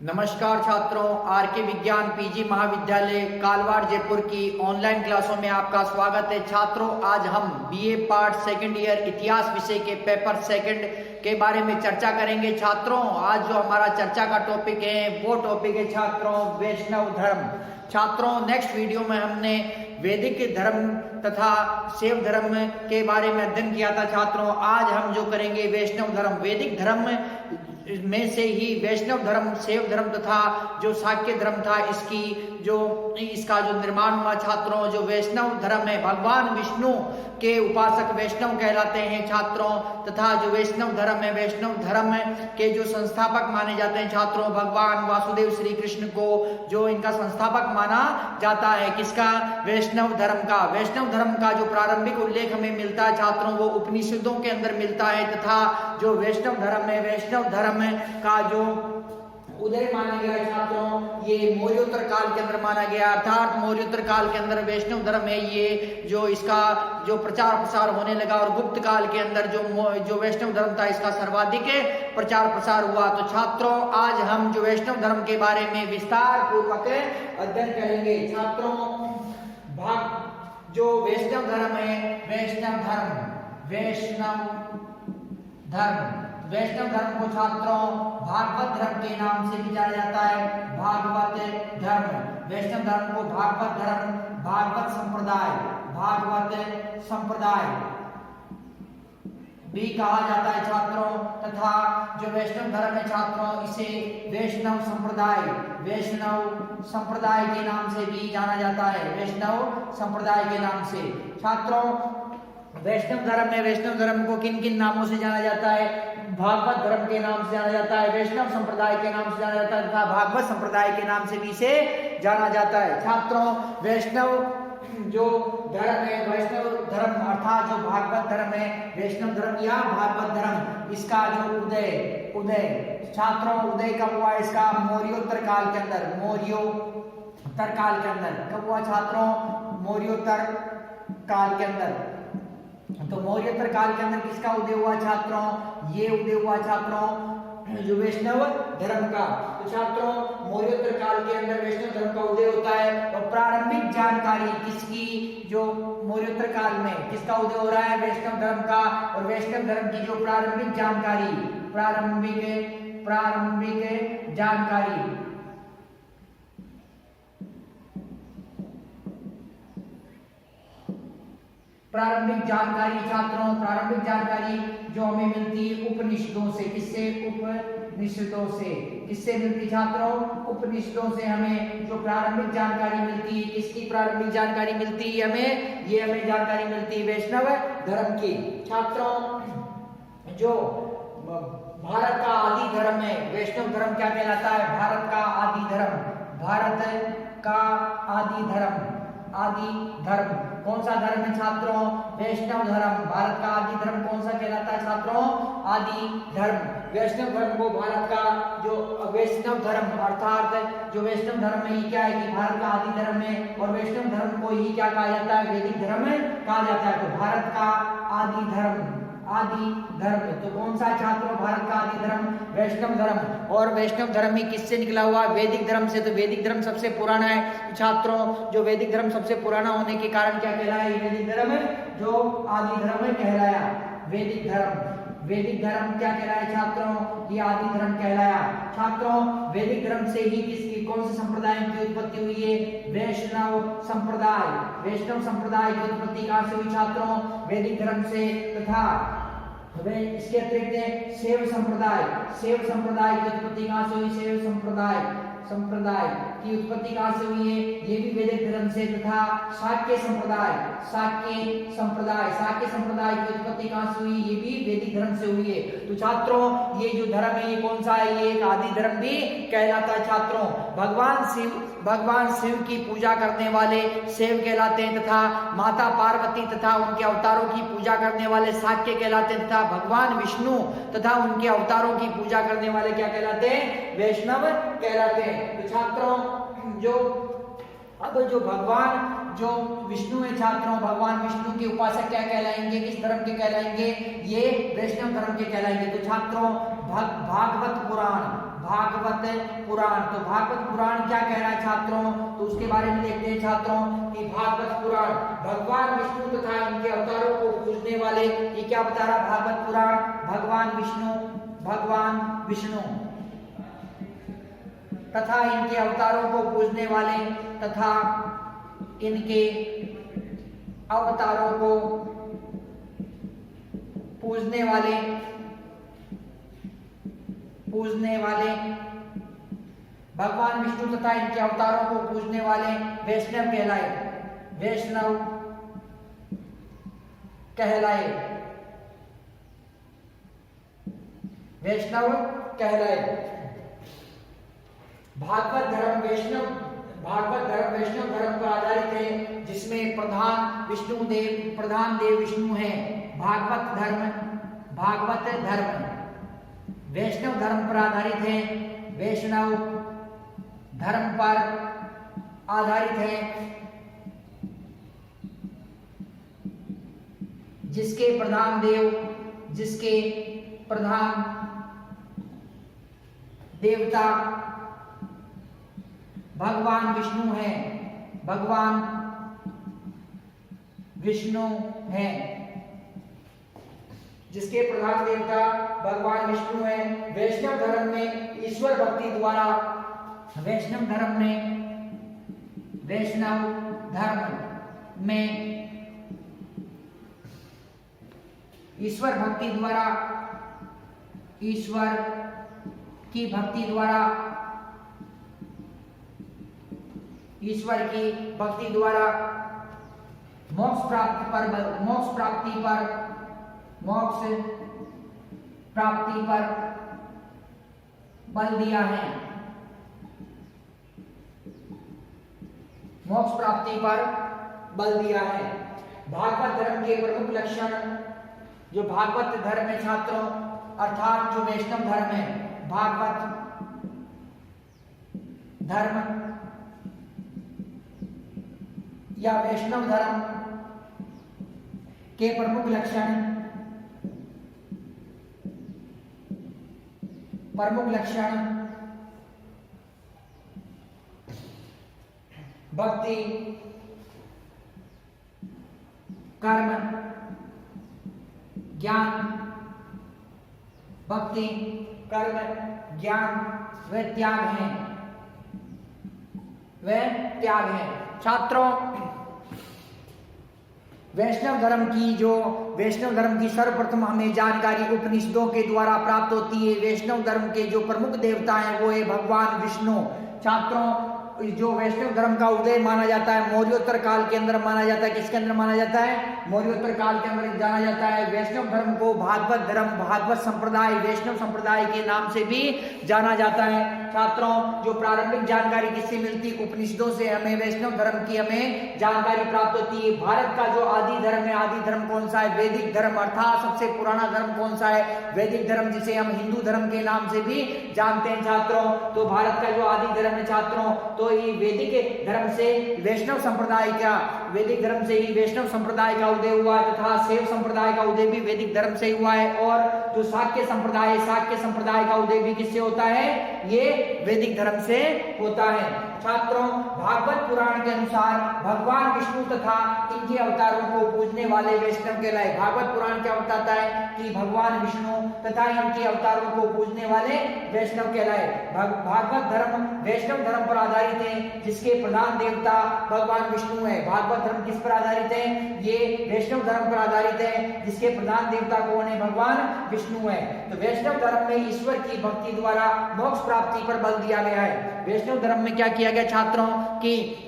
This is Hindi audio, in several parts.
नमस्कार छात्रों, आर के विज्ञान पीजी महाविद्यालय कालवाड़ जयपुर की ऑनलाइन क्लासों में आपका स्वागत है। छात्रों, आज हम बीए पार्ट सेकंड ईयर इतिहास विषय के पेपर सेकंड के बारे में चर्चा करेंगे। छात्रों, आज जो हमारा चर्चा का टॉपिक है वो टॉपिक है छात्रों वैष्णव धर्म। छात्रों, नेक्स्ट वीडियो में हमने वैदिक धर्म तथा शैव धर्म के बारे में अध्ययन किया था। छात्रों, आज हम जो करेंगे वैष्णव धर्म। वैदिक धर्म में से ही वैष्णव धर्म, शैव धर्म तथा जो शाक्य धर्म था इसका जो निर्माण हुआ। छात्रों, जो वैष्णव धर्म है भगवान विष्णु के उपासक वैष्णव कहलाते हैं छात्रों, तथा जो वैष्णव धर्म है, वैष्णव धर्म के जो संस्थापक माने जाते हैं छात्रों, भगवान वासुदेव श्री कृष्ण को जो इनका संस्थापक माना जाता है। किसका? वैष्णव धर्म का। वैष्णव धर्म का जो प्रारंभिक उल्लेख हमें मिलता है छात्रों वो उपनिषदों के अंदर मिलता है, तथा जो वैष्णव धर्म है, वैष्णव धर्म का जो उदय माना गया छात्रों ये मौर्योत्तर काल के अंदर माना गया, अर्थात मौर्योत्तर काल के अंदर वैष्णव धर्म है ये जो इसका जो प्रचार प्रसार होने लगा, और गुप्त काल के अंदर जो वैष्णव धर्म था इसका सर्वाधिक प्रचार प्रसार हुआ। तो छात्रों, आज हम जो वैष्णव धर्म के बारे में विस्तार पूर्वक अध्ययन करेंगे। छात्रों, जो वैष्णव धर्म है, वैष्णव धर्म को छात्रों भागवत धर्म के नाम से भी जाना जाता है। भागवत धर्म, वैष्णव धर्म को भागवत धर्म, भागवत संप्रदाय भी कहा जाता है छात्रों, तथा जो वैष्णव धर्म है छात्रों इसे वैष्णव संप्रदाय के नाम से भी जाना जाता है। वैष्णव संप्रदाय के नाम से। छात्रों, वैष्णव धर्म को किन किन नामों से जाना जाता है? भागवत धर्म के नाम से जाना जाता है, वैष्णव संप्रदाय के नाम से जाना जाता है, तथा भागवत संप्रदाय के नाम से भी इसे जाना जाता है। छात्रों, वैष्णव जो धर्म है, वैष्णव धर्म अर्थात जो भागवत धर्म है, वैष्णव धर्म या भागवत धर्म, इसका जो उदय छात्रों उदय कब हुआ? इसका मौर्योत्तर काल के अंदर। कब हुआ छात्रों? मौर्योत्तर काल के अंदर। तो मौर्योत्तर काल के अंदर किसका उदय हुआ छात्रों? ये उदय हुआ छात्रों जो वैष्णव धर्म का। तो छात्रों, मौर्योत्तर काल के अंदर वैष्णव धर्म का उदय होता है। और प्रारंभिक जानकारी किसकी? जो मौर्योत्तर काल में किसका उदय हो रहा है? वैष्णव धर्म का। और वैष्णव धर्म की जो प्रारंभिक जानकारी छात्रों, प्रारंभिक जानकारी जो हमें मिलती है उपनिषदों से। किससे मिलती छात्रों? उपनिषदों से हमें जो प्रारंभिक जानकारी मिलती है। किसकी प्रारंभिक जानकारी मिलती है हमें? ये हमें जानकारी मिलती है वैष्णव धर्म की। छात्रों, जो भारत का आदि धर्म है, वैष्णव धर्म क्या कहलाता है? भारत का आदि धर्म कौन सा धर्म है छात्रों? वैष्णव धर्म। भारत का आदि धर्म कौन सा कहलाता है छात्रों? आदि धर्म। वैष्णव धर्म को भारत का जो वैष्णव धर्म अर्थात जो वैष्णव धर्म है ये क्या है कि भारत का आदि धर्म है, और वैष्णव धर्म को ही क्या कहा जाता है? वैदिक धर्म कहा जाता है। तो भारत का आदि धर्म तो कौन सा छात्रों? भारत का आदि धर्म वैष्णव धर्म। और वैष्णव धर्म ही किससे निकला हुआ? वैदिक धर्म से। तो वैदिक धर्म सबसे पुराना है छात्रों। जो वैदिक धर्म सबसे पुराना होने के कारण क्या कहलाया? वैदिक धर्म जो आदि धर्म कहलाया। वैदिक धर्म क्या कहलाया छात्रों? ये आदि धर्म कहलाया। छात्रों, वैदिक धर्म से ही किसकी कौन से संप्रदाय की उत्पत्ति हुई है? वैष्णव संप्रदाय की उत्पत्ति कहां से हुई छात्रों? वैदिक धर्म से। तथा इसके अतिरिक्त शैव संप्रदाय की उत्पत्ति कहां से हुई? शैव संप्रदाय की उत्पत्ति कहां से हुई है? ये भी वैदिक धर्म से। तथा शाक्य संप्रदाय की उत्पत्ति कहां से हुई? ये भी वैदिक धर्म से हुई है। तो छात्रों, ये जो धर्म है ये कौन सा है? ये एक आदि धर्म भी कहलाता है छात्रों। भगवान शिव की पूजा करने वाले शैव कहलाते हैं, तथा माता पार्वती तथा उनके अवतारों की पूजा करने वाले शाक्य कहलाते हैं, तथा भगवान विष्णु तथा उनके अवतारों की पूजा करने वाले क्या कहलाते हैं? वैष्णव कहलाते हैं। तो छात्रों, जो भगवान जो विष्णु है छात्रों, भगवान विष्णु के उपासक क्या कहलाएंगे? किस धर्म के कहलाएंगे? ये वैष्णव धर्म के कहलाएंगे। तो छात्रों, भागवत भागवत पुराण। तो भागवत पुराण क्या कह रहा है छात्रों, तो उसके बारे में देखते हैं छात्रों कि भागवत पुराण भगवान विष्णु तथा इनके अवतारों को पूजने वाले, ये क्या बता रहा भागवत पुराण, भगवान विष्णु तथा इनके अवतारों को पूजने वाले तथा इनके अवतारों को पूजने वाले भगवान विष्णु तथा इनके अवतारों को पूजने वाले वैष्णव कहलाए। भागवत धर्म वैष्णव धर्म पर आधारित है, जिसमें प्रधान देव विष्णु हैं। भागवत धर्म वैष्णव धर्म पर आधारित है, वैष्णव धर्म पर आधारित है, जिसके प्रधान देवता भगवान विष्णु हैं, जिसके प्रधान देवता भगवान विष्णु हैं। वैष्णव धर्म में ईश्वर भक्ति द्वारा ईश्वर की भक्ति द्वारा मोक्ष प्राप्ति पर बल दिया है। भागवत धर्म के प्रमुख लक्षण, जो भागवत धर्म है छात्रों, अर्थात जो वैष्णव धर्म है, भागवत धर्म या वैष्णव धर्म के प्रमुख लक्षण भक्ति, कर्म, ज्ञान व त्याग है। छात्रों, वैष्णव धर्म की सर्वप्रथम हमें जानकारी उपनिषदों के द्वारा प्राप्त होती है। वैष्णव धर्म के जो प्रमुख देवता हैं वो है भगवान विष्णु। छात्रों, जो वैष्णव धर्म का उदय माना जाता है मौर्योत्तर काल के अंदर माना जाता है। किसके अंदर माना जाता है? मौर्योत्तर काल के अंदर जाना जाता है। वैष्णव धर्म को भागवत संप्रदाय, वैष्णव संप्रदाय के नाम से भी जाना जाता है। छात्रों, जो प्रारंभिक जानकारी किससे मिलती है? उपनिषदों से हमें वैष्णव धर्म की हमें जानकारी प्राप्त होती है। भारत का जो आदि धर्म है, आदि धर्म कौन सा है? वैदिक धर्म, अर्थात सबसे पुराना धर्म कौन सा है? वैदिक धर्म, जिसे हम हिंदू धर्म के नाम से भी जानते हैं। छात्रों, तो भारत का जो आदि धर्म है छात्रों, तो ये वैदिक धर्म से वैष्णव संप्रदाय का, वैदिक धर्म से ही वैष्णव संप्रदाय का उदय हुआ है तथा शैव संप्रदाय का उदय भी वैदिक धर्म से हुआ है। और जो शाक्य संप्रदाय का उदय भी किससे होता है? ये वैदिक धर्म से होता है। छात्रों, भागवत पुराण के अनुसार भगवान विष्णु तथा इनके अवतारों को पूजने वाले वैष्णव कहलाए। भागवत पुराण क्या बताता है कि भगवान विष्णु तथा इनके अवतारों को पूजने वाले वैष्णव कहलाए। भागवत धर्म वैष्णव धर्म पर आधारित है, जिसके प्रधान देवता भगवान विष्णु है। भागवत धर्म किस पर आधारित है? ये वैष्णव धर्म पर आधारित है, जिसके प्रधान देवता कौन है? भगवान विष्णु है। तो वैष्णव धर्म में ईश्वर की भक्ति द्वारा मोक्ष प्राप्ति पर बल दिया गया है। वैष्णव धर्म में क्या किया गया छात्रों कि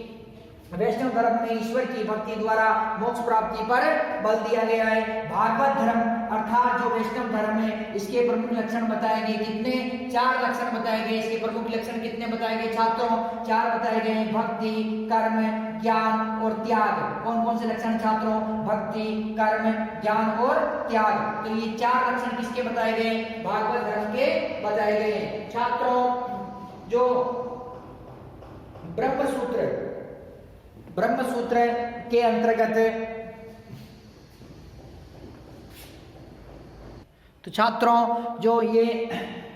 वैष्णव धर्म में ईश्वर की भक्ति द्वारा मोक्ष प्राप्ति पर बल दिया गया है। भागवत धर्म अर्थात जो वैष्णव धर्म है, इसके प्रमुख लक्षण बताए गए। कितने? 4 लक्षण बताए गए। इसके प्रमुख लक्षण कितने बताए गए छात्रों? 4 बताए गए हैं, भक्ति, कर्म, ज्ञान और त्याग। कौन कौन से लक्षण छात्रों? भक्ति, कर्म, ज्ञान और त्याग। तो ये 4 लक्षण किसके बताए गए? भागवत धर्म के बताए गए। छात्रों, जो ब्रह्मसूत्र के अंतर्गत, तो छात्रों जो ये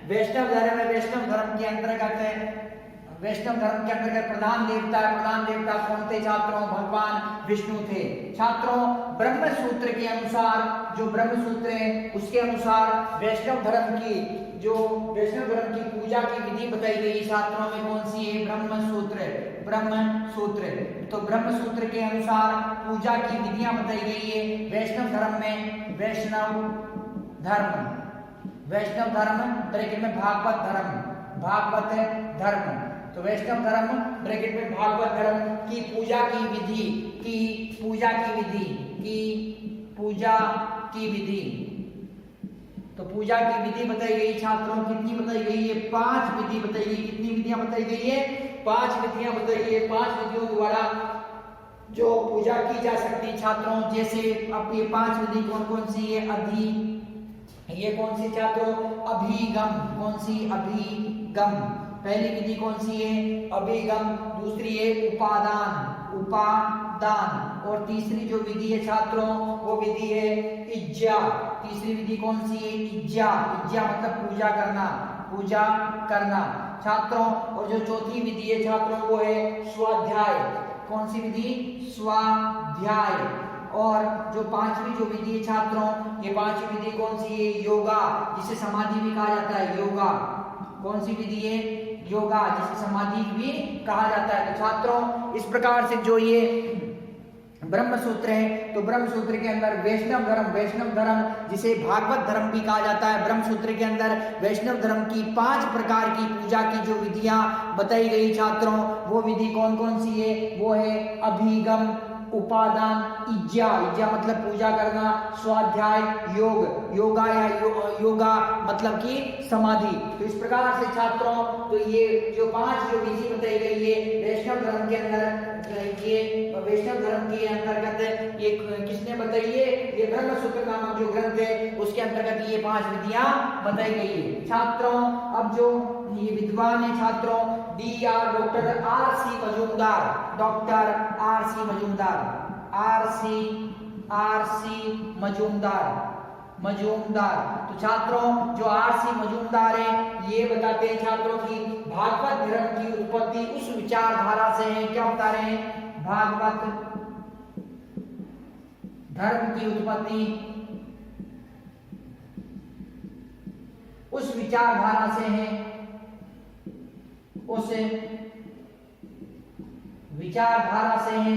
वैष्णव धर्म है, वैष्णव धर्म के अंतर्गत प्रधान देवता कौन थे छात्रों? भगवान विष्णु थे। छात्रों ब्रह्म सूत्र के अनुसार, जो ब्रह्म सूत्र है उसके अनुसार वैष्णव धर्म की पूजा की विधि बताई गई छात्रों में कौन सी है? ब्रह्म सूत्र। तो ब्रह्म सूत्र के अनुसार पूजा की विधियां बताई गई है वैष्णव धर्म में। वैष्णव धर्म ब्रैकेट में भागवत धर्म। तो वैष्णव धर्म ब्रैकेट में भागवत धर्म की पूजा की विधि। तो पूजा की विधि बताई गई छात्रों, कितनी बताई गई है? 5 विधि बताई गई। कितनी विधियां बताई गई है? 5 विधियां बताई गई है। 5 विधियों द्वारा जो पूजा की जा सकती छात्रों, जैसे अब ये 5 विधि कौन सी है? ये कौन सी छात्रों? अभिगम। कौन सी? अभिगम। पहली विधि कौन सी है? अभिगम। दूसरी है उपादान। और तीसरी जो विधि है छात्रों वो विधि है इज्जा। तीसरी विधि कौन सी है? इज्जा मतलब पूजा करना छात्रों। और जो चौथी विधि है छात्रों वो है स्वाध्याय। कौन सी विधि? स्वाध्याय। और जो 5वीं जो विधि है छात्रों, ये 5वीं विधि कौन सी है? योगा, जिसे समाधि भी कहा जाता है। योगा कौन सी विधि है? योगा, जिसे समाधि भी कहा जाता है। तो छात्रों इस प्रकार से जो ये ब्रह्म सूत्र है, तो ब्रह्म सूत्र के अंदर वैष्णव धर्म जिसे भागवत धर्म भी कहा जाता है, ब्रह्म सूत्र के अंदर वैष्णव धर्म की 5 प्रकार की पूजा की जो विधियां बताई गई छात्रों, वो विधि कौन सी है? वो है अभिगम, उपादान, इज्जा मतलब पूजा करना, स्वाध्याय, योगा मतलब कि समाधि। तो इस प्रकार से छात्रों तो ये जो 5 जो विधि बताई गई है वैष्णव धर्म के अंदर, ये वैष्णव धर्म के अंतर्गत ये किसने बताई है? ये ब्रह्म सूत्र नामक जो ग्रंथ है उसके अंतर्गत ये 5 विधियां बताई गई है छात्रों। अब जो ये विद्वान है छात्रों डॉक्टर आर.सी. मजूमदार। तो छात्रों जो आर.सी. मजूमदार है ये बताते हैं छात्रों की भागवत धर्म की उत्पत्ति उस विचारधारा से है। क्या बता रहे हैं? भागवत धर्म की उत्पत्ति उस विचारधारा से है, उस विचारधारा से है।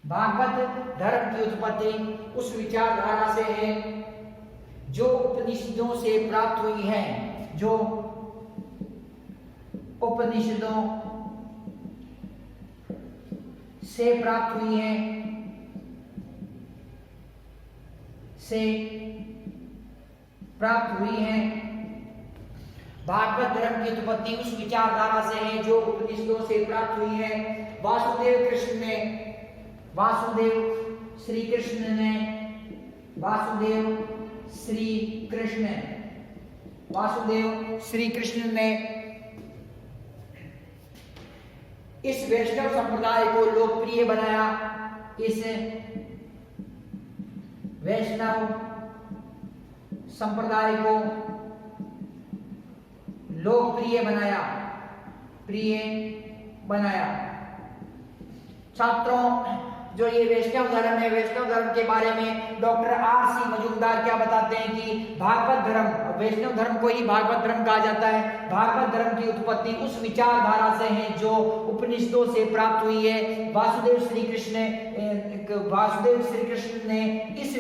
भागवत धर्म की उत्पत्ति उस विचारधारा से है जो उपनिषदों से प्राप्त हुई है, जो उपनिषदों से प्राप्त हुई है, भागवत धर्म की उत्पत्ति उस विचारधारा से है जो उपनिषदों से प्राप्त हुई है। वासुदेव श्री कृष्ण ने इस वैष्णव संप्रदाय को लोकप्रिय बनाया। इस वैष्णव संप्रदाय को लोकप्रिय बनाया छात्रों। जो ये वैष्णव धर्म है, वैष्णव धर्म के बारे में डॉक्टर आर.सी. मजूमदार क्या बताते हैं कि भागवत धर्म, वैष्णव धर्म को ही भागवत धर्म कहा जाता है। भागवत धर्म की उत्पत्ति उस विचारधारा से है जो उपनिषदों से प्राप्त हुई है। वासुदेव श्री कृष्ण ने इस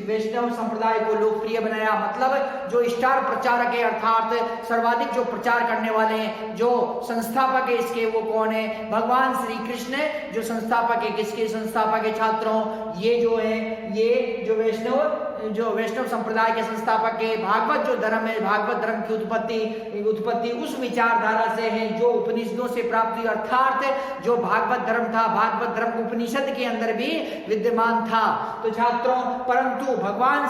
वैष्णव संप्रदाय को लोकप्रिय बनाया। मतलब जो स्टार प्रचारक है, अर्थात सर्वाधिक जो प्रचार करने वाले हैं, जो संस्थापक है इसके, वो कौन है? भगवान श्री कृष्ण जो संस्थापक है। किसके संस्थापक है छात्रों? ये जो वैष्णव संप्रदाय के संस्थापक है। भागवत जो धर्म है, भागवत धर्म की उत्पत्ति उस विचारधारा से है जो उपनिषदों से प्राप्त हुई, अर्थात जो भागवत धर्म था, भागवत धर्म उपनिषद के अंदर भी विद्यमान था। तो छात्रों परंतु भगवान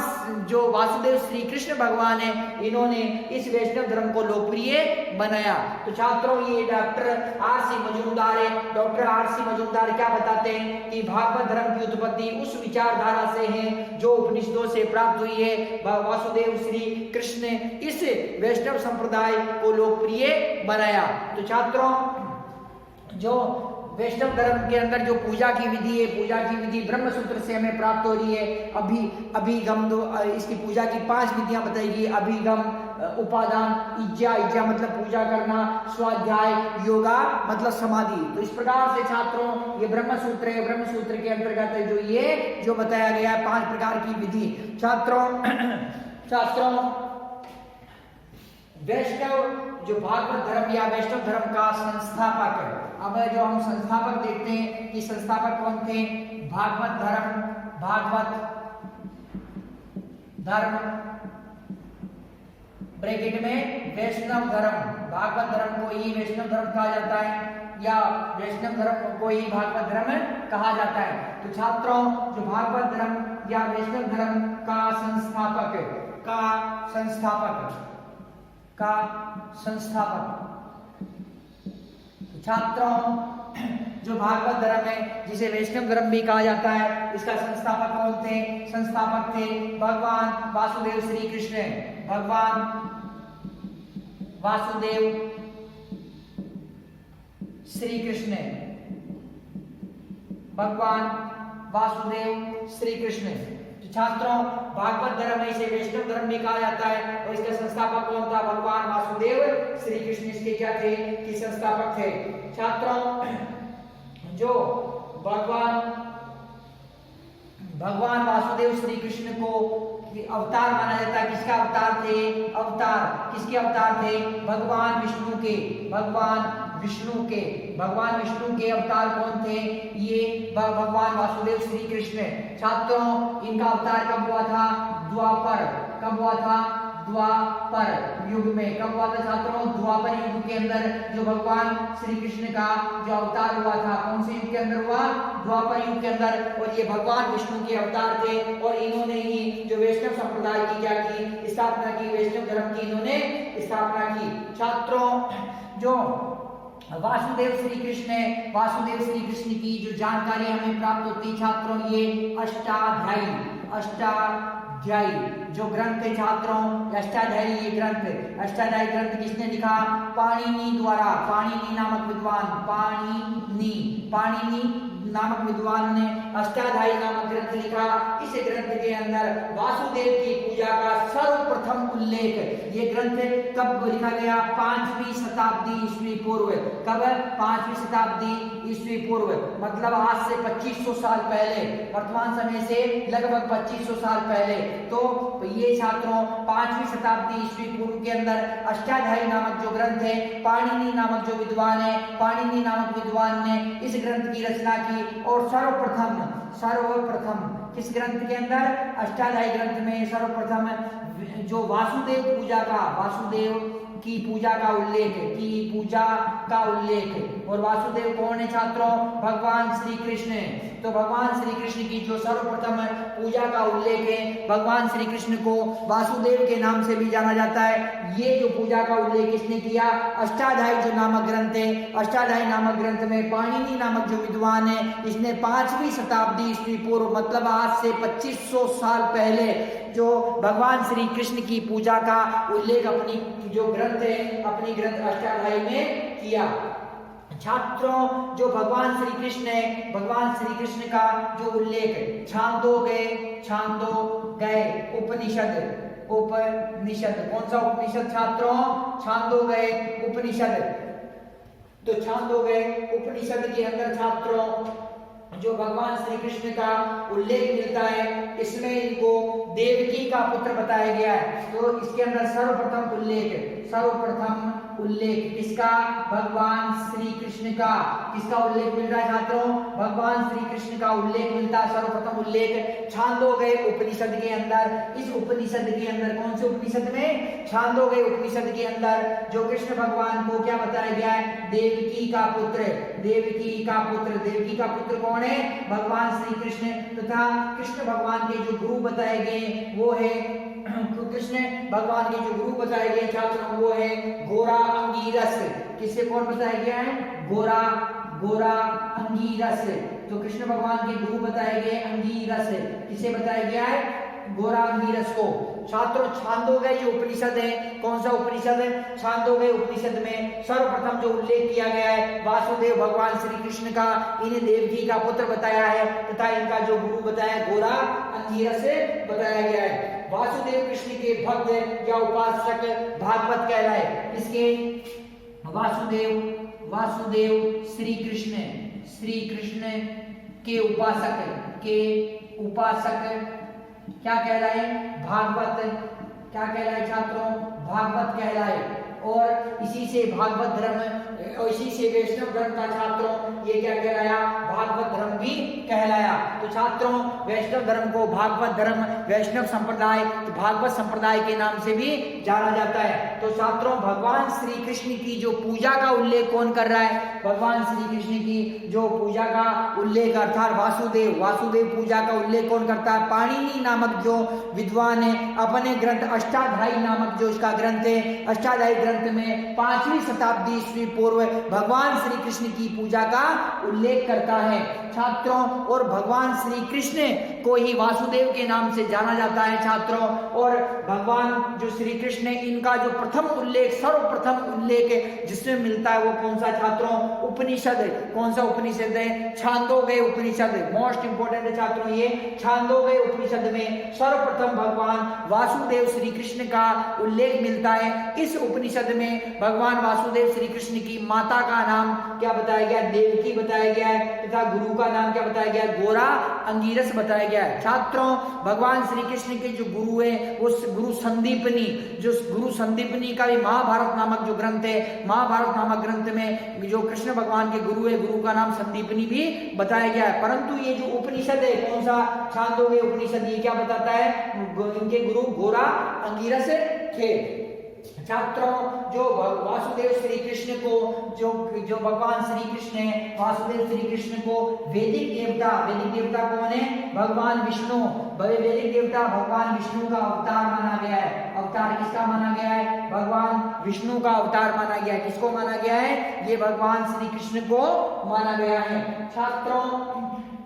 जो वासुदेव श्री कृष्ण भगवान है, इन्होंने इस वैष्णव धर्म को लोकप्रिय बनाया। तो छात्रों ये डॉक्टर आर.सी. मजूमदार है। Doctor RC. मजूमदार क्या बताते हैं कि भागवत धर्म की उत्पत्ति उस विचारधारा से है जो उपनिषदों से से प्राप्त हुई है। वासुदेव श्री कृष्ण ने इस वैष्णव संप्रदाय को लोकप्रिय बनाया। तो छात्रों, जो वैष्णव धर्म के अंदर जो पूजा की विधि है, पूजा की विधि ब्रह्म सूत्र से हमें प्राप्त हो रही है। अभिगम इसकी पूजा की 5 विधियां बताएगी। अभिगम, उपादान, इज्जा मतलब पूजा करना, स्वाध्याय, योगा मतलब समाधि। तो इस प्रकार से छात्रों ये ब्रह्म सूत्र है, ब्रह्म सूत्र के अंतर्गत जो ये जो बताया गया है 5 प्रकार की विधि। छात्रों वैष्णव जो भागवत धर्म या वैष्णव धर्म का संस्थापक, अब जो हम संस्थापक देखते हैं कि संस्थापक कौन थे। भागवत धर्म ब्रैकेट में वैष्णव धर्म, भागवत धर्म को ही वैष्णव धर्म कहा जाता है या वैष्णव धर्म को ही भागवत धर्म कहा जाता है। तो छात्रों जो भागवत धर्म या वैष्णव धर्म का संस्थापक छात्रों जो भागवत धर्म है जिसे वैष्णव धर्म भी कहा जाता है, इसका संस्थापक कौन थे। संस्थापक थे भगवान वासुदेव श्री कृष्ण। भगवान वासुदेव श्री कृष्ण, भगवान वासुदेव श्री कृष्ण। तो छात्रों भागवत धर्म इसे वैष्णव धर्म भी कहा जाता है और इसका संस्थापक कौन था। भगवान वासुदेव श्री कृष्ण इसके क्या थे कि संस्थापक थे। छात्रों जो भगवान वासुदेव श्री कृष्ण को अवतार माना जाता है। किसका अवतार थे। किसके अवतार थे। भगवान विष्णु के अवतार कौन थे। ये भगवान वासुदेव श्री कृष्ण। छात्रों इनका अवतार कब हुआ था। द्वापर युग में। कब हुआ था छात्रों। द्वापर युग के अंदर जो भगवान श्री कृष्ण का जो अवतार हुआ था, कौन से युग के अंदर हुआ। द्वापर युग के अंदर। और ये भगवान विष्णु के अवतार थे और इन्होंने ही जो वैष्णव संप्रदाय की क्या की स्थापना की, वैष्णव धर्म की इन्होंने स्थापना की। छात्रों जो वासुदेव श्री कृष्ण है, वासुदेव श्री कृष्ण की जो जानकारी हमें प्राप्त होती है छात्रों, ये अष्टाध्यायी जो ग्रंथ है छात्रों, अष्टाध्यायी ये ग्रंथ, अष्टाध्यायी ग्रंथ किसने लिखा। पाणिनि द्वारा। पाणिनि नामक विद्वान ने अष्टाध्यायी नामक ग्रंथ लिखा। इस ग्रंथ के अंदर वासुदेव की पूजा का सर्वप्रथम उल्लेख, ये ग्रंथ कब लिखा गया। 5वीं शताब्दी ईस्वी पूर्व। कब। 5वीं शताब्दी ईस्वी पूर्व, मतलब आज से 2500 साल पहले, वर्तमान समय से लगभग 2500 साल पहले। तो ये छात्रों 5वीं शताब्दी ईस्वी पूर्व के अंदर अष्टाध्यायी नामक जो ग्रंथ है, पाणिनि नामक जो विद्वान है, पाणिनि नामक विद्वान ने इस ग्रंथ की रचना की। और सर्वप्रथम किस ग्रंथ के अंदर। अष्टाध्यायी ग्रंथ में सर्वप्रथम जो वासुदेव की पूजा का उल्लेख। और वासुदेव कौन है छात्रों। भगवान श्री कृष्ण। तो भगवान श्री कृष्ण की जो सर्वप्रथम पूजा का उल्लेख है, भगवान श्री कृष्ण को वासुदेव के नाम से भी जाना जाता है। ये जो पूजा का उल्लेख इसने किया अष्टाध्यायी जो नामक ग्रंथ है, अष्टाध्यायी नामक ग्रंथ में पाणिनि नामक जो विद्वान है, इसने 5वीं शताब्दी ईस्वी पूर्व, मतलब आज से 2500 साल पहले जो भगवान श्री कृष्ण की पूजा का उल्लेख अपनी जो ग्रंथ है, अपनी ग्रंथ अष्टाध्यायी में किया। छात्रों जो भगवान श्री कृष्ण है, भगवान श्री कृष्ण का जो उल्लेख छांदोग्य उपनिषद, कौन सा उपनिषद छात्रों। छांदोग्य उपनिषद। तो छांदोग्य उपनिषद के अंदर छात्रों जो भगवान श्री कृष्ण का उल्लेख मिलता है, इसमें इनको देवकी का पुत्र बताया गया है। तो इसके अंदर सर्वप्रथम उल्लेख किसका। भगवान श्री कृष्ण का। किसका उल्लेख मिल रहा है छात्रों। भगवान श्री कृष्ण का उल्लेख मिलता है, सर्वप्रथम उल्लेख छांदोग्य उपनिषद के अंदर। इस उपनिषद के अंदर, कौन से उपनिषद में। छांदोग्य उपनिषद के अंदर जो कृष्ण भगवान को क्या बताया गया है। देवकी का पुत्र कौन है। भगवान श्री कृष्ण। तथा कृष्ण भगवान के जो गुरु बताए गए वो है, कृष्ण भगवान के जो गुरु बताए गए छात्रों वो है घोरा अंगीरस। किससे कौन बताया गया है। घोरा अंगीरस। तो कृष्ण भगवान के गुरु बताए गए अंगीरस। किसे बताया गया है। गोरा अंगीरस को। छात्रों छांदोग्य जो उपनिषद है, कौन सा उपनिषद है? छांदोग्य उपनिषद में सर्वप्रथम जो उल्लेख किया गया है वासुदेव भगवान श्री कृष्ण का, इन्हें देवकी का पुत्र बताया है तथा इनका जो गुरु बताया गोरा अंगीरस बताया गया है। वासुदेव कृष्ण के भक्त या उपासक भागवत कहलाए। इसके वासुदेव श्री कृष्ण के उपासक क्या कहलाए? भागवत। क्या कहलाए छात्रों? भागवत कहलाए। और इसी से भागवत धर्म, इसी से वैष्णव धर्म का छात्रों ये क्या कहलाया? भागवत धर्म भी कहलाया। तो छात्रों वैष्णव धर्म को भागवत धर्म, वैष्णव संप्रदाय, भागवत संप्रदाय के नाम से भी जाना जाता है। तो छात्रों भगवान श्री कृष्ण की जो पूजा का उल्लेख कौन कर रहा है? भगवान श्री कृष्ण की जो पूजा का उल्लेख अर्थात वासुदेव पूजा का उल्लेख कौन करता है? पाणिनि नामक जो विद्वान है अपने ग्रंथ अष्टाध्यायी नामक जो इसका ग्रंथ है, अष्टाध्यायी ग्रंथ में 5वीं शताब्दी ईस्वी पूर्व भगवान श्री कृष्ण की पूजा का उल्लेख करता है छात्रों। और भगवान श्री कृष्ण को ही वासुदेव के नाम से जाना जाता है छात्रों। और भगवान जो श्री कृष्ण है इनका जो प्रथम उल्लेख, सर्वप्रथम उल्लेख जिसमें मिलता है वो कौन सा छात्रों? उपनिषद। कौन सा उपनिषद है? छांदोग्य उपनिषद। मोस्ट इंपोर्टेंट है छात्रों ये छांदोग्य उपनिषद में सर्वप्रथम भगवान वासुदेव श्री कृष्ण का उल्लेख मिलता है। इस उपनिषद में भगवान वासुदेव श्री कृष्ण की माता का नाम क्या बताया गया? देवकी बताया गया है तथा गुरु का नाम क्या बताया गया? गोरा अंगीरस बताया गया है छात्रों। भगवान श्री कृष्ण के जो गुरु है उस गुरु संदीपनी, जो गुरु संदीपनी का भी महाभारत नामक जो ग्रंथ है, महाभारत नामक ग्रंथ में जो कृष्ण भगवान के गुरु है, गुरु का नाम संदीपनी भी बताया गया है। परंतु ये जो उपनिषद है कौन सा? छांदोग्य उपनिषद, ये क्या बताता है? इनके गुरु गोरा अंगीरस थे छात्रों। जो वासुदेव श्री कृष्ण को जो भगवान श्री कृष्ण है वासुदेव श्री कृष्ण को वैदिक देवता कौन है? भगवान विष्णु। वैदिक देवता भगवान विष्णु का अवतार माना गया है। अवतार किसका माना गया है? भगवान विष्णु का अवतार माना गया है। किसको माना गया है? ये भगवान श्री कृष्ण को माना गया है छात्रों।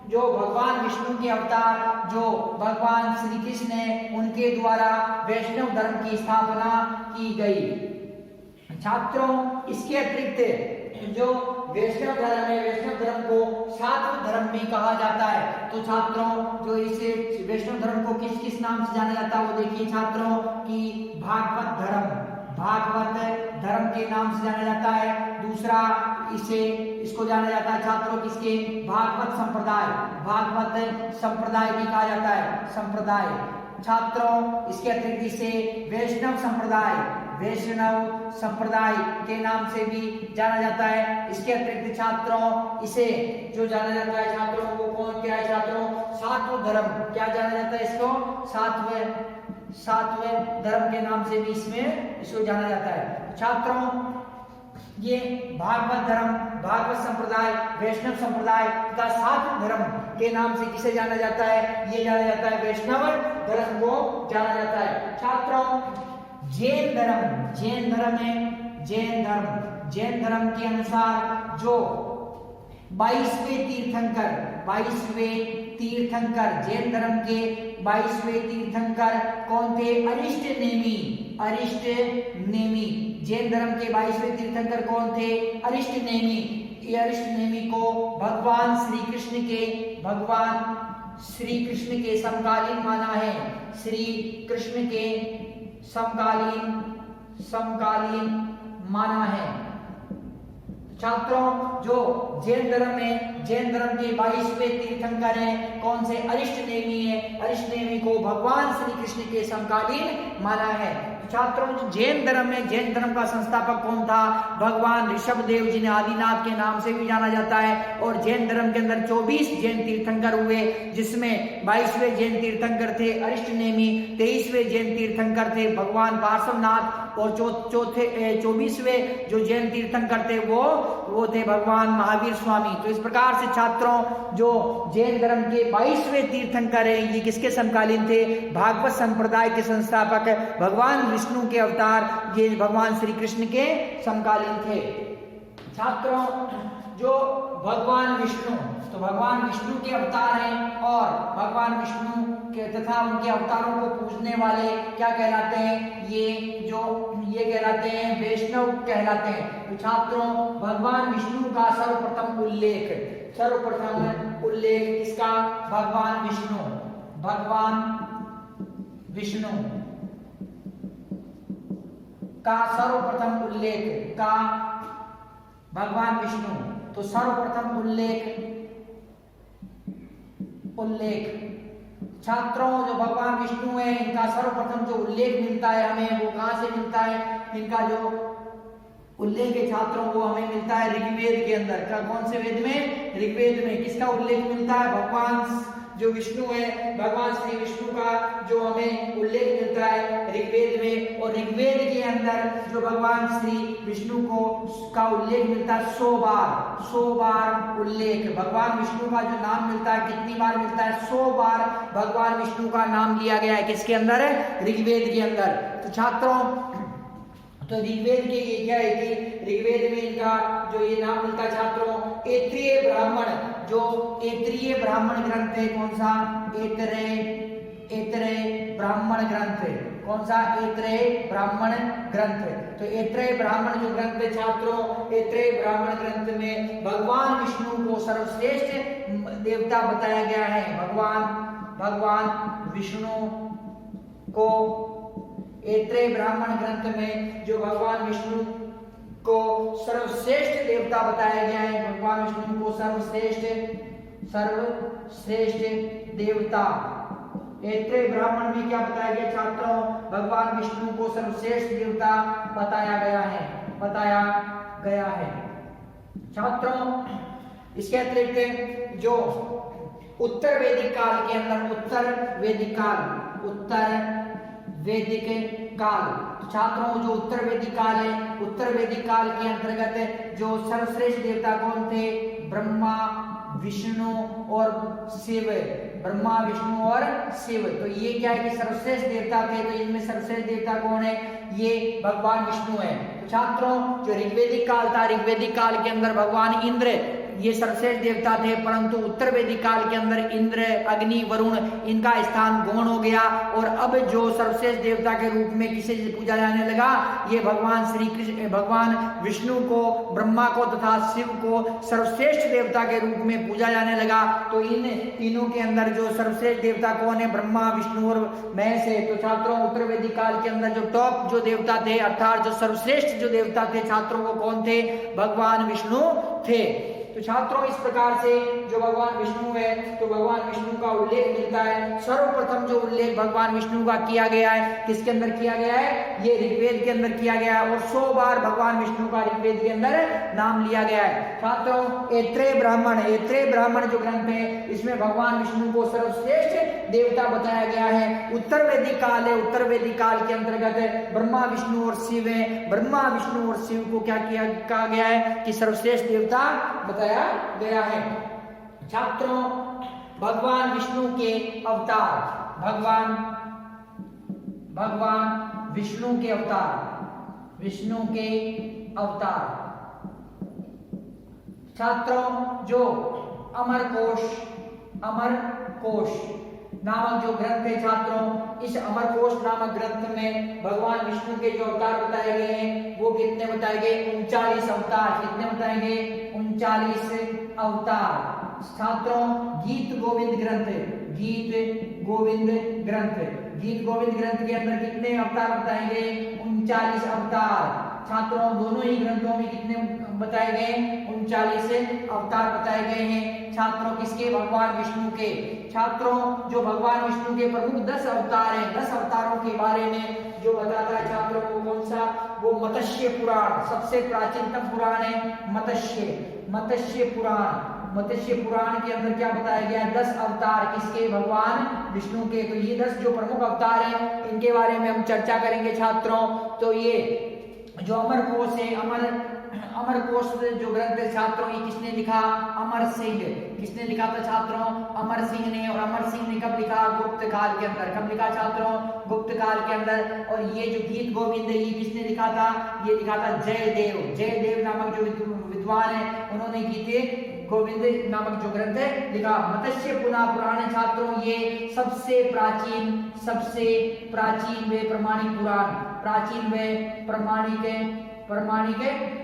जो भगवान विष्णु के अवतार जो भगवान श्री कृष्ण है उनके द्वारा वैष्णव धर्म की स्थापना की गई छात्रों। इसके अतिरिक्त जो वैष्णव धर्म है, वैष्णव धर्म को सात्विक धर्म भी कहा जाता है। तो छात्रों जो इसे वैष्णव धर्म को किस किस नाम से जाना जाता है वो देखिए छात्रों कि भागवत धर्म के नाम से जाना जाता है। दूसरा इसको जाना जाता है छात्रों किसके? भागवत संप्रदाय भी कहा जाता है, संप्रदाय छात्रों। इसके अतिरिक्त इसे वैष्णव संप्रदाय के नाम से भी जाना जाता है। इसके अतिरिक्त छात्रों इसे जो जाना जाता है छात्रों वो कौन क्या है छात्रों? सात्व धर्म। क्या जाना जाता है इसको? सात्व धर्म के नाम से भी इसको जाना जाता है छात्रों। ये भागवत धर्म, भागवत संप्रदाय, वैष्णव संप्रदाय तथा सात्व धर्म के नाम से किसे जाना जाता है? ये जाना जाता है वैष्णव धर्म को जाना जाता है छात्रों। जैन धर्म के अनुसार जो 22वें तीर्थंकर जैन धर्म के 22वें तीर्थंकर कौन थे? अरिष्ट नेमी। जैन धर्म के 22वें तीर्थंकर कौन थे? अरिष्ट नेमी। ये अरिष्ट नेमी को भगवान श्री कृष्ण के समकालीन माना है। श्री कृष्ण के समकालीन माना है छात्रों। जो जैन धर्म के 22वें तीर्थंकर हैं कौन से? अरिष्ट नेमी है। अरिष्ट नेमी को भगवान श्री कृष्ण के समकालीन माना है छात्रों। जो जैन धर्म का संस्थापक कौन था? भगवान ऋषभदेव जिन्हें आदिनाथ के नाम से भी जाना जाता है। और जैन धर्म के अंदर 24 जैन तीर्थंकर हुए जिसमें 22वें जैन तीर्थंकर थे अरिष्ट नेमी, 23वें जैन तीर्थंकर थे भगवान पार्श्वनाथ और 24वें जो जैन तीर्थंकर थे वो थे भगवान महावीर स्वामी। तो इस प्रकार से छात्रों जो जैन धर्म के 22वें तीर्थंकर हैं ये किसके समकालीन थे? भागवत संप्रदाय के संस्थापक भगवान विष्णु के अवतार ये भगवान श्री कृष्ण के समकालीन थे छात्रों। जो भगवान विष्णु के अवतार हैं और भगवान विष्णु तथा उनके अवतारों को पूजने वाले क्या कहलाते हैं? ये कहलाते हैं वैष्णव कहलाते हैं। तो छात्रों भगवान विष्णु का सर्वप्रथम उल्लेख किसका? भगवान विष्णु का सर्वप्रथम उल्लेख का भगवान विष्णु। तो सर्वप्रथम उल्लेख छात्रों जो भगवान विष्णु है इनका सर्वप्रथम जो उल्लेख मिलता है हमें वो कहां से मिलता है? इनका जो उल्लेख है छात्रों वो हमें मिलता है ऋग्वेद के अंदर। कौन से वेद में? ऋग्वेद में। किसका उल्लेख मिलता है? भगवान जो विष्णु है, भगवान श्री विष्णु का जो हमें उल्लेख मिलता है ऋग्वेद में। और ऋग्वेद के अंदर जो भगवान श्री विष्णु का उल्लेख मिलता है 100 बार उल्लेख। भगवान विष्णु का जो नाम मिलता है कितनी बार मिलता है? 100 बार भगवान विष्णु का नाम लिया गया है। किसके अंदर? ऋग्वेद के अंदर। तो छात्रों तो ऋग्वेद के ये क्या है कि ऋग्वेद में इनका जो ये नाम मिलता है छात्रों ऐत्रेय ब्राह्मण, जो ऐत्रेय ब्राह्मण ग्रंथ है। कौन सा? ऐत्रेय ब्राह्मण ग्रंथ। कौन सा? ऐत्रेय ब्राह्मण ग्रंथ। तो ऐत्रेय ब्राह्मण जो ग्रंथ है छात्रों, ऐत्रेय ब्राह्मण ग्रंथ में भगवान विष्णु को सर्वश्रेष्ठ देवता बताया गया है। भगवान विष्णु को ऐत्रेय ब्राह्मण ग्रंथ में जो भगवान विष्णु को सर्वश्रेष्ठ देवता बताया गया है। भगवान विष्णु को सर्वश्रेष्ठ देवता ऐत्रेय ब्राह्मण में क्या बताया गया छात्रों? भगवान विष्णु को सर्वश्रेष्ठ देवता बताया गया है। छात्रों इसके अतिरिक्त जो उत्तर वैदिक काल के अंदर उत्तर वैदिक काल छात्रों जो उत्तर वैदिक काल है, उत्तर वैदिक काल के अंतर्गत जो सर्वश्रेष्ठ देवता कौन थे? ब्रह्मा विष्णु और शिव। तो ये क्या है कि सर्वश्रेष्ठ देवता थे। तो इनमें सर्वश्रेष्ठ देवता कौन है? ये भगवान विष्णु है। तो छात्रों जो ऋग्वेदिक काल था, ऋग्वेदिक काल के अंदर भगवान इंद्र ये सर्वश्रेष्ठ देवता थे, परंतु उत्तर वैदिक काल के अंदर इंद्र, अग्नि, वरुण इनका स्थान गौण हो गया। और अब जो सर्वश्रेष्ठ देवता के रूप में किसे पूजा जाने लगा? ये भगवान श्री कृष्ण, भगवान विष्णु को, ब्रह्मा को तथा शिव को सर्वश्रेष्ठ देवता के रूप में पूजा जाने लगा। तो इन तीनों के अंदर जो सर्वश्रेष्ठ देवता कौन है? ब्रह्मा, विष्णु और महेश है। तो छात्रों उत्तर वैदिक काल के अंदर जो टॉप जो देवता थे अर्थात जो सर्वश्रेष्ठ जो देवता थे छात्रों वो कौन थे? भगवान विष्णु थे। तो छात्रों इस प्रकार से जो भगवान विष्णु है तो भगवान विष्णु का उल्लेख मिलता है। सर्वप्रथम जो उल्लेख भगवान विष्णु का किया गया है किसके अंदर किया गया है? ये ऋग्वेद के अंदर किया गया है। और 100 बार भगवान विष्णु का ऋग्वेद के अंदर नाम लिया गया है। छात्रों ऐत्रेय ब्राह्मण जो ग्रंथ है इसमें भगवान विष्णु को सर्वश्रेष्ठ देवता बताया गया है। उत्तर वैदिक काल है, उत्तर वैदिक काल के अंतर्गत ब्रह्मा, विष्णु और शिव है। ब्रह्मा, विष्णु और शिव को क्या कहा गया है कि सर्वश्रेष्ठ देवता बताया गया है। छात्रों भगवान विष्णु के अवतार, भगवान विष्णु के अवतार छात्रों जो अमरकोश नामक जो ग्रंथ है छात्रों, इस अमरकोश नामक ग्रंथ में भगवान विष्णु के जो अवतार बताए गए हैं वो कितने बताए गए? 39 अवतार। कितने बताए गए? 39 अवतार। छात्रों गीत गोविंद ग्रंथ के अंदर कितने अवतार बताए गए? 39 अवतार। छात्रों दोनों ही ग्रंथों में कितने बताए गए? 39 अवतार बताए गए हैं। छात्रों किसके? भगवान विष्णु के। छात्रों जो भगवान विष्णु के प्रमुख 10 अवतार हैं, 10 अवतारों के बारे में जो बताता है छात्रों को कौन सा? वो मत्स्य पुराण, सबसे प्राचीनतम पुराण है मत्स्य पुराण के अंदर क्या बताया गया? 10 अवतार किसके? भगवान विष्णु के। तो ये 10 जो प्रमुख अवतार हैं इनके बारे में हम चर्चा करेंगे छात्रों। तो ये जो अमरकोश है, अमरकोश जो ग्रंथ है छात्रों ये किसने लिखा? अमर सिंह। किसने लिखा था छात्रों? अमर सिंह ने। और अमर सिंह ने कब लिखा? गुप्त काल के अंदर। कब लिखा छात्रों? गुप्त काल के अंदर। और ये जो गीत गोविंद है ये किसने लिखा था? ये लिखा था जयदेव नामक जो विद्वान है उन्होंने गीते गोविंद नामक जो ग्रंथ है लिखा। मत्स्य पुराण छात्रों ये सबसे प्राचीन व प्रमाणिक पुराण, प्राचीन व प्रमाणिक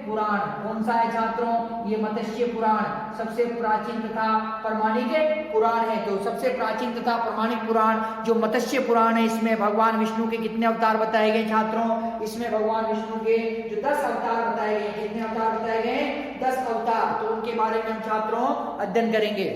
पुराण कौन सा है छात्रों? ये मत्स्य पुराण सबसे प्राचीन तथा प्रमाणिक पुराण है। तो सबसे प्राचीन तथा प्रमाणिक पुराण जो मत्स्य पुराण है, इसमें भगवान विष्णु के कितने अवतार बताए गए छात्रों? इसमें भगवान विष्णु के जो 10 अवतार बताए गए, कितने अवतार बताए गए? 10 अवतार। तो उनके बारे में हम छात्रों अध्ययन करेंगे।